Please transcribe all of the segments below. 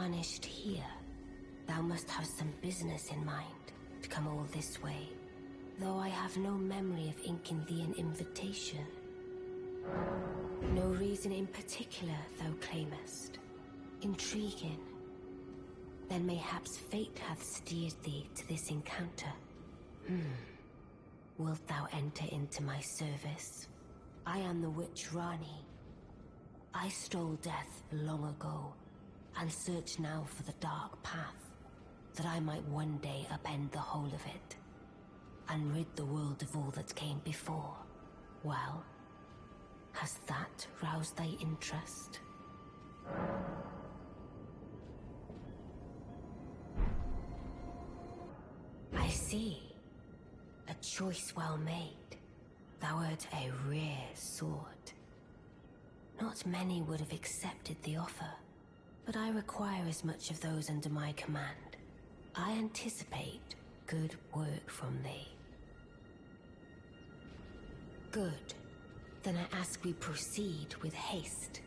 tarnished here? Thou must have some business in mind to come all this way, though I have no memory of inking thee an invitation. No reason in particular thou claimest. Intriguing. Then mayhaps fate hath steered thee to this encounter. Wilt thou enter into my service? I am the witch Rani. I stole death long ago, and search now for the dark path, that I might one day upend the whole of it, and rid the world of all that came before. Well, has that roused thy interest? I see. A choice well made. Thou art a rare sword. Not many would have accepted the offer, but I require as much of those under my command. I anticipate good work from thee. Good. Then I ask we proceed with haste.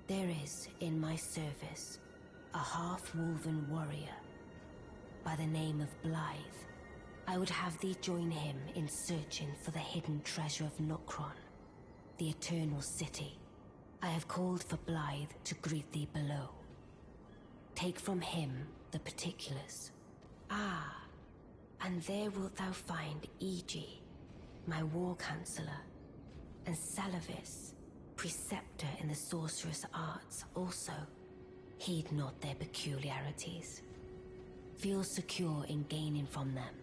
There is, in my service, a half-wolven warrior by the name of Blythe. I would have thee join him in searching for the hidden treasure of Nokron, the Eternal City. I have called for Blythe to greet thee below. Take from him the particulars. Ah, and there wilt thou find Iji, my war counselor, and Salavis, preceptor in the sorcerous arts also. Heed not their peculiarities. Feel secure in gaining from them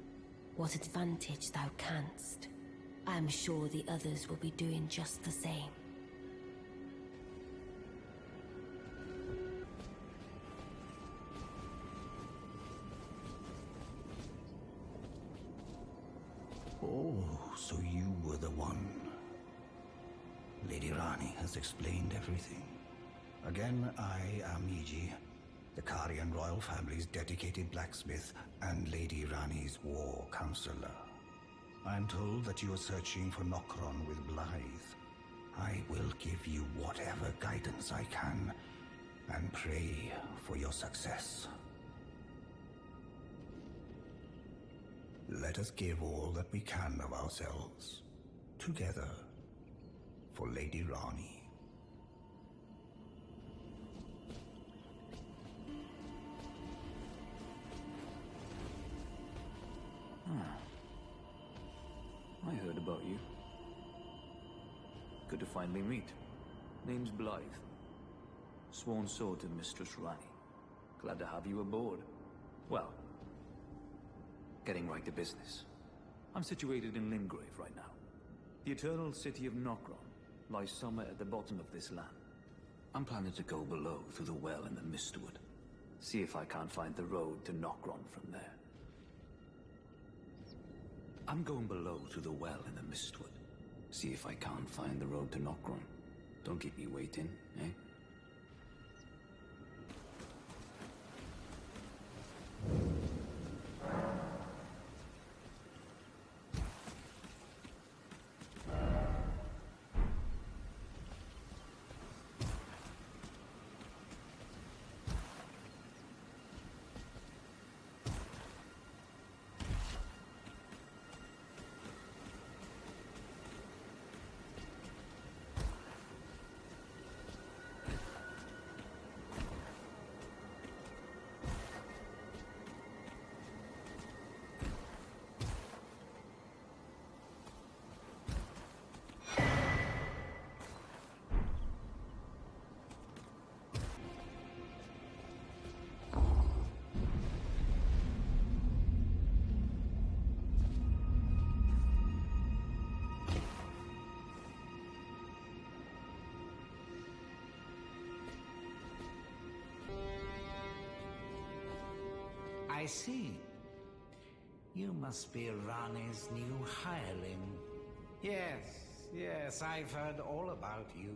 what advantage thou canst. I am sure the others will be doing just the same. Oh, so you were the one. Lady Rani has explained everything. Again, I am Iji, the Karian royal family's dedicated blacksmith and Lady Rani's war counselor. I am told that you are searching for Nokron with Blythe. I will give you whatever guidance I can, and pray for your success. Let us give all that we can of ourselves, together, for Lady Rani. I heard about you. Good to finally meet. Name's Blythe. Sworn sword to Mistress Rani. Glad to have you aboard. Well, getting right to business. I'm situated in Lingrave right now. The eternal city of Nokron lies somewhere at the bottom of this land. I'm planning to go below through the well in the Mistwood. See if I can't find the road to Nokron from there. I'm going below through the well in the Mistwood. See if I can't find the road to Nokron. Don't keep me waiting, eh? I see. You must be Rani's new hireling. Yes, I've heard all about you.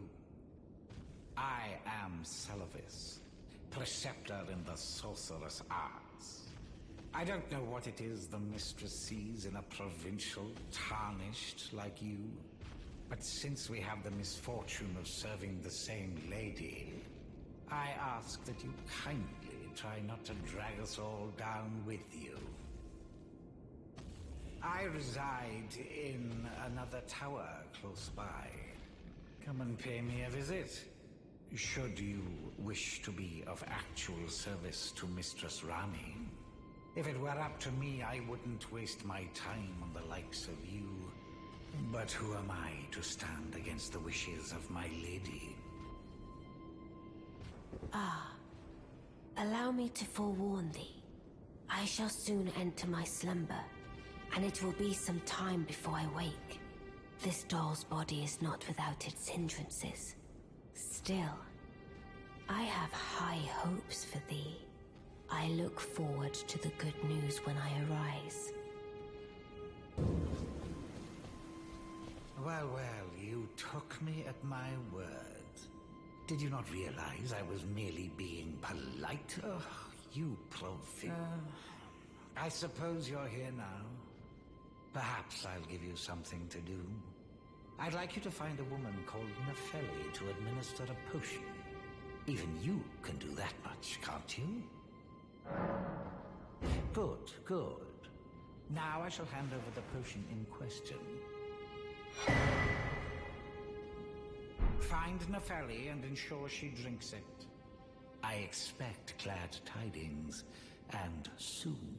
I am Salavis, preceptor in the sorcerous arts. I don't know what it is the mistress sees in a provincial tarnished like you, but since we have the misfortune of serving the same lady, I ask that you kindly try not to drag us all down with you. I reside in another tower close by. Come and pay me a visit. Should you wish to be of actual service to Mistress Rani. If it were up to me, I wouldn't waste my time on the likes of you. But who am I to stand against the wishes of my lady? Allow me to forewarn thee. I shall soon enter my slumber, and it will be some time before I wake. This doll's body is not without its hindrances. Still, I have high hopes for thee. I look forward to the good news when I arise. Well, you took me at my word. Did you not realize I was merely being polite? Oh, you I suppose you're here now. Perhaps I'll give you something to do. I'd like you to find a woman called Nefeli to administer a potion. Even you can do that much, can't you? Good. Now I shall hand over the potion in question. Find Nefeli and ensure she drinks it. I expect glad tidings, and soon.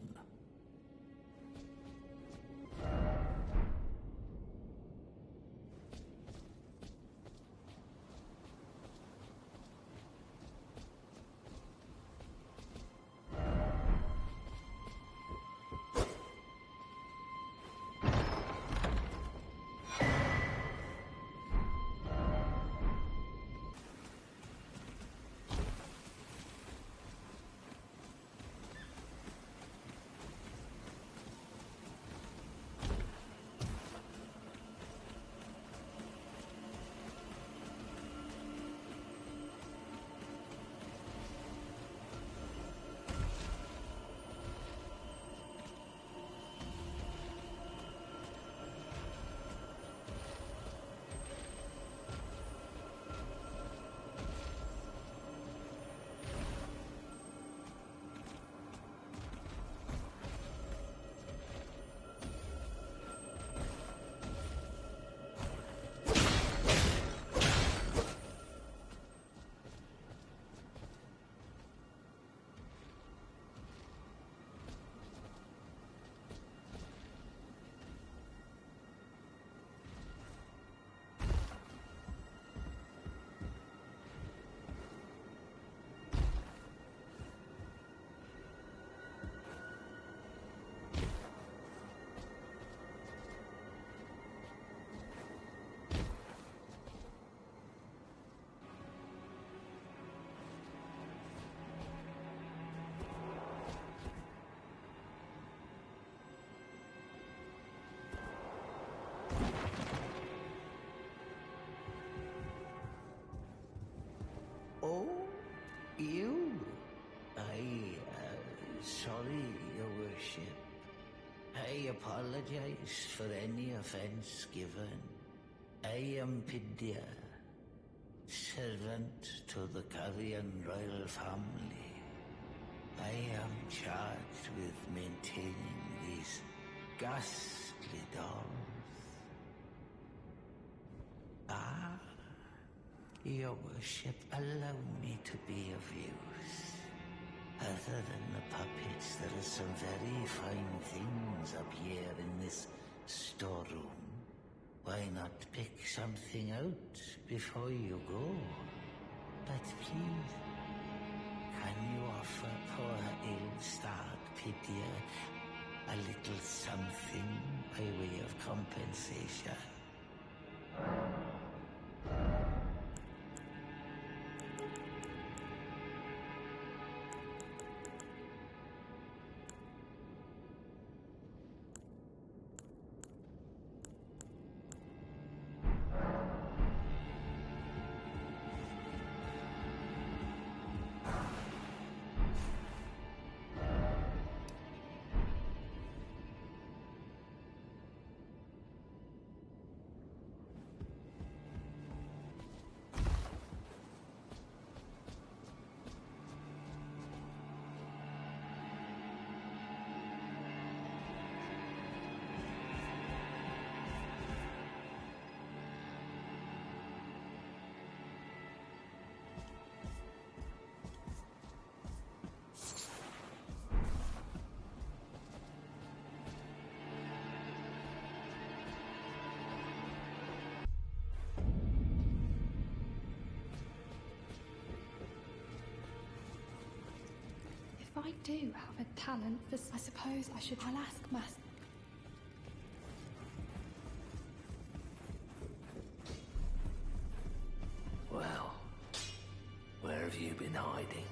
Oh, you? Sorry, Your Worship. I apologize for any offense given. I am Pidia, servant to the Carrion royal family. I am charged with maintaining these ghastly dolls. Your Worship, allow me to be of use. Other than the puppets, there are some very fine things up here in this storeroom. Why not pick something out before you go? But please, can you offer poor ill-starred Pidia a little something by way of compensation? I do have a talent for... I suppose I should... I'll ask Master... Well, where have you been hiding?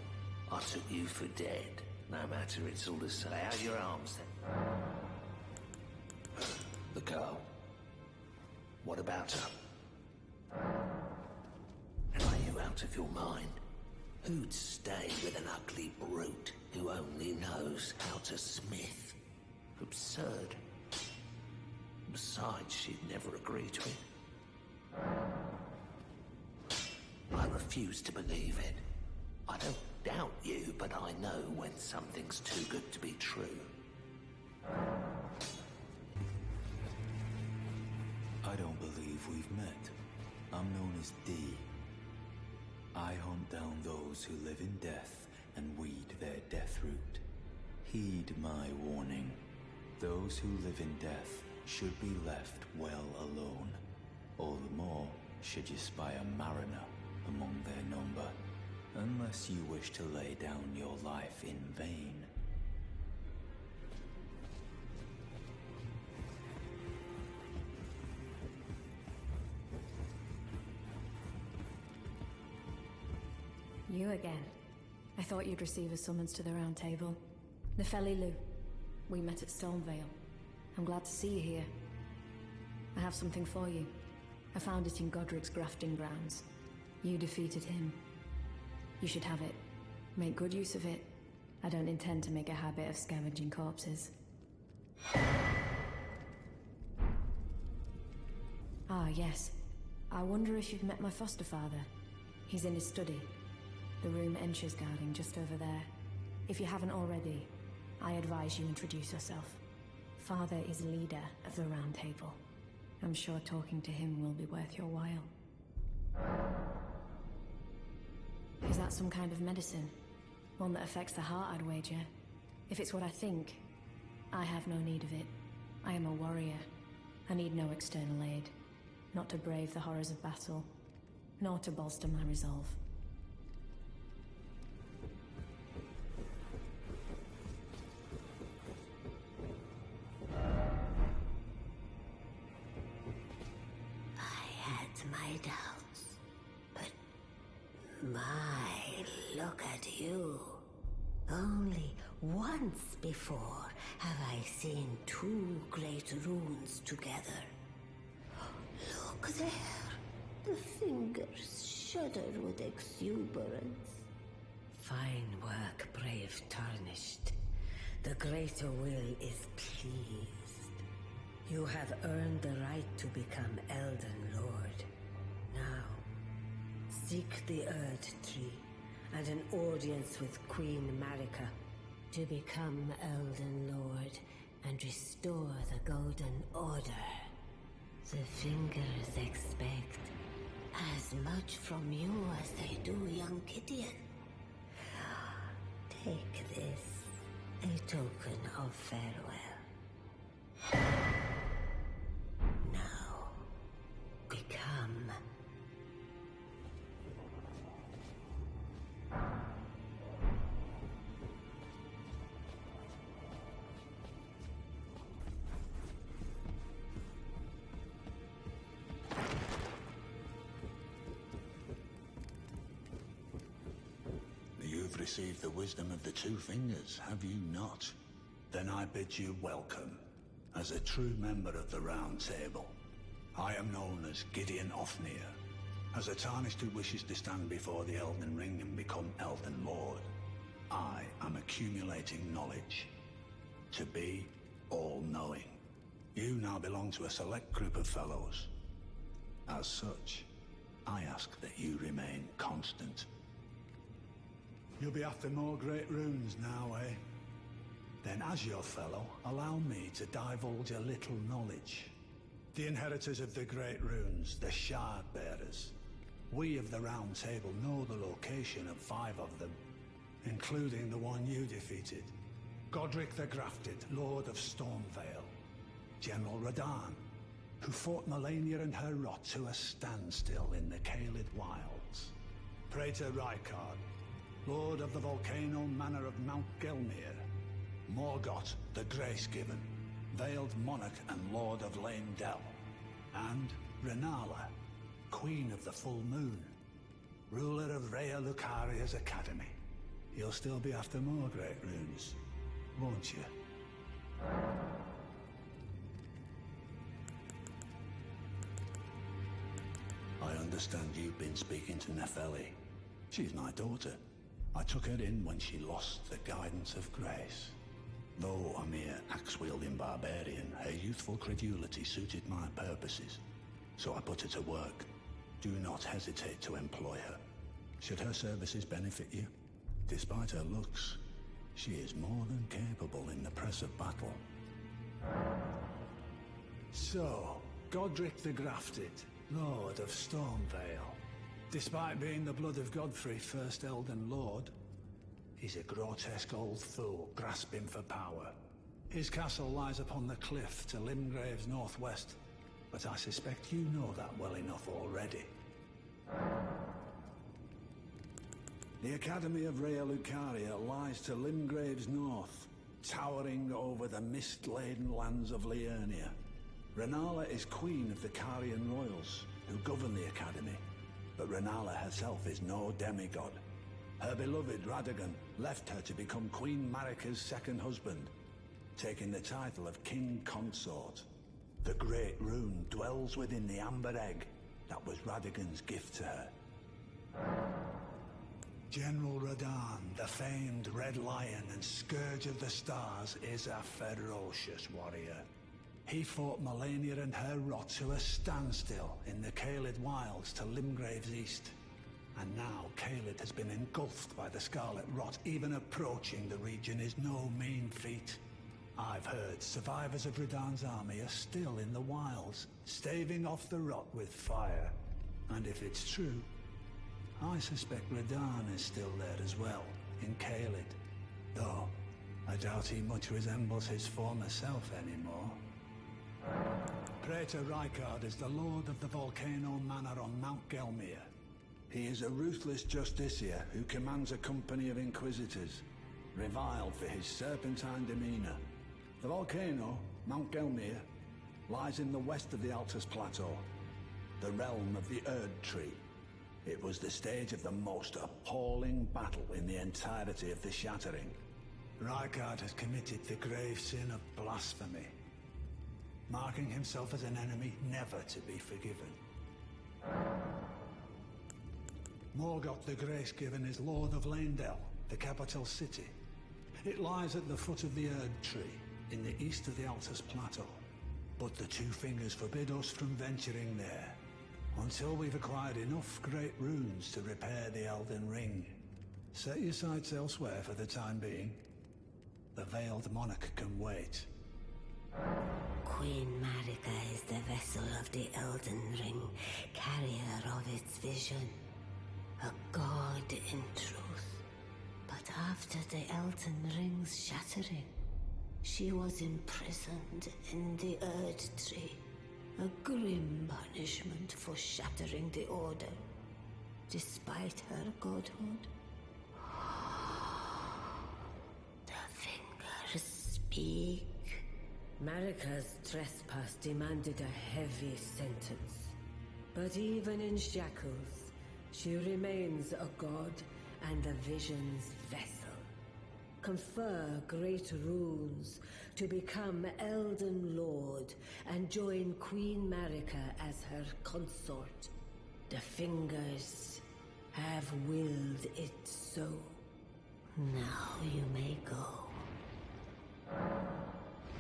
I took you for dead. No matter, it's all the same. Lay out your arms then. The girl. What about her? Are you out of your mind? Who'd stay with an ugly brute who only knows how to smith? Absurd. Besides, she'd never agree to it. I refuse to believe it. I don't doubt you, but I know when something's too good to be true. I don't believe we've met. I'm known as D. I hunt down those who live in death and weed their death root. Heed my warning. Those who live in death should be left well alone. All the more should you spy a mariner among their number, unless you wish to lay down your life in vain. You again. I thought you'd receive a summons to the Round Table. Nefeli Lu. We met at Stormvale. I'm glad to see you here. I have something for you. I found it in Godric's grafting grounds. You defeated him. You should have it. Make good use of it. I don't intend to make a habit of scavenging corpses. Ah, yes. I wonder if you've met my foster father. He's in his study. The room Ensha's guarding just over there. If you haven't already, I advise you introduce yourself. Father is leader of the Round Table. I'm sure talking to him will be worth your while. Is that some kind of medicine? One that affects the heart, I'd wager. If it's what I think, I have no need of it. I am a warrior. I need no external aid. Not to brave the horrors of battle, nor to bolster my resolve. My doubts, but look at you. Only once before have I seen two great runes together. Look there. The fingers shudder with exuberance. Fine work, brave Tarnished. The greater will is pleased. You have earned the right to become Elden Lord. Now, seek the Erd Tree and an audience with Queen Marika to become Elden Lord and restore the Golden Order. The fingers expect as much from you as they do young Gideon. Take this, a token of farewell. Now, become... You've received the wisdom of the two fingers, have you not? Then I bid you welcome, as a true member of the Round Table. I am known as Gideon Ofnir, as a Tarnished who wishes to stand before the Elden Ring and become Elden Lord. I am accumulating knowledge, to be all-knowing. You now belong to a select group of fellows. As such, I ask that you remain constant. You'll be after more great runes now, eh? Then as your fellow, allow me to divulge a little knowledge. The inheritors of the great runes, the Shard Bearers. We of the Round Table know the location of 5 of them, including the one you defeated. Godric the Grafted, Lord of Stormvale. General Radahn, who fought Melania and her rot to a standstill in the Caelid Wilds. Praetor Rykard, Lord of the volcano manor of Mount Gelmir, Morgoth the Grace-Given, Veiled Monarch and Lord of Leyndell, and Renala, Queen of the Full Moon, ruler of Rhea Lucaria's Academy. You'll still be after more great runes, won't you? I understand you've been speaking to Nepheli. She's my daughter. I took her in when she lost the guidance of grace. Though a mere axe-wielding barbarian, her youthful credulity suited my purposes. So I put her to work. Do not hesitate to employ her. Should her services benefit you, despite her looks, she is more than capable in the press of battle. So, Godric the Grafted, Lord of Stormvale. Despite being the blood of Godfrey, first Elden Lord, he's a grotesque old fool grasping for power. His castle lies upon the cliff to Limgrave's northwest, but I suspect you know that well enough already. The Academy of Rhea Lucaria lies to Limgrave's north, towering over the mist-laden lands of Liurnia. Renala is queen of the Carian royals, who govern the Academy, but Renala herself is no demigod. Her beloved Radagon left her to become Queen Marika's second husband, taking the title of King Consort. The Great Rune dwells within the Amber Egg that was Radagon's gift to her. General Radahn, the famed Red Lion and Scourge of the Stars, is a ferocious warrior. He fought Malenia and her rot to a standstill in the Caelid Wilds to Limgrave's east. And now Caelid has been engulfed by the Scarlet Rot. Even approaching the region is no mean feat. I've heard survivors of Radahn's army are still in the wilds, staving off the rot with fire. And if it's true, I suspect Radahn is still there as well, in Caelid. Though, I doubt he much resembles his former self anymore. Praetor Rykard is the Lord of the Volcano Manor on Mount Gelmir. He is a ruthless justiciar who commands a company of inquisitors, reviled for his serpentine demeanor. The volcano, Mount Gelmir, lies in the west of the Altus Plateau, the realm of the Erd Tree. It was the stage of the most appalling battle in the entirety of the Shattering. Rykard has committed the grave sin of blasphemy, marking himself as an enemy never to be forgiven. Morgoth the Grace-Given is Lord of Leyndell, the capital city. It lies at the foot of the Erd Tree, in the east of the Altus Plateau. But the Two Fingers forbid us from venturing there, until we've acquired enough great runes to repair the Elden Ring. Set your sights elsewhere for the time being. The Veiled Monarch can wait. Queen Marika is the vessel of the Elden Ring, carrier of its vision. A god in truth. But after the Elden Ring's shattering, she was imprisoned in the Erd Tree. A grim punishment for shattering the Order, despite her godhood. The fingers speak. Marika's trespass demanded a heavy sentence. But even in shackles, she remains a god and the vision's vessel. Confer great runes to become Elden Lord and join Queen Marika as her consort. The fingers have willed it so. Now you may go.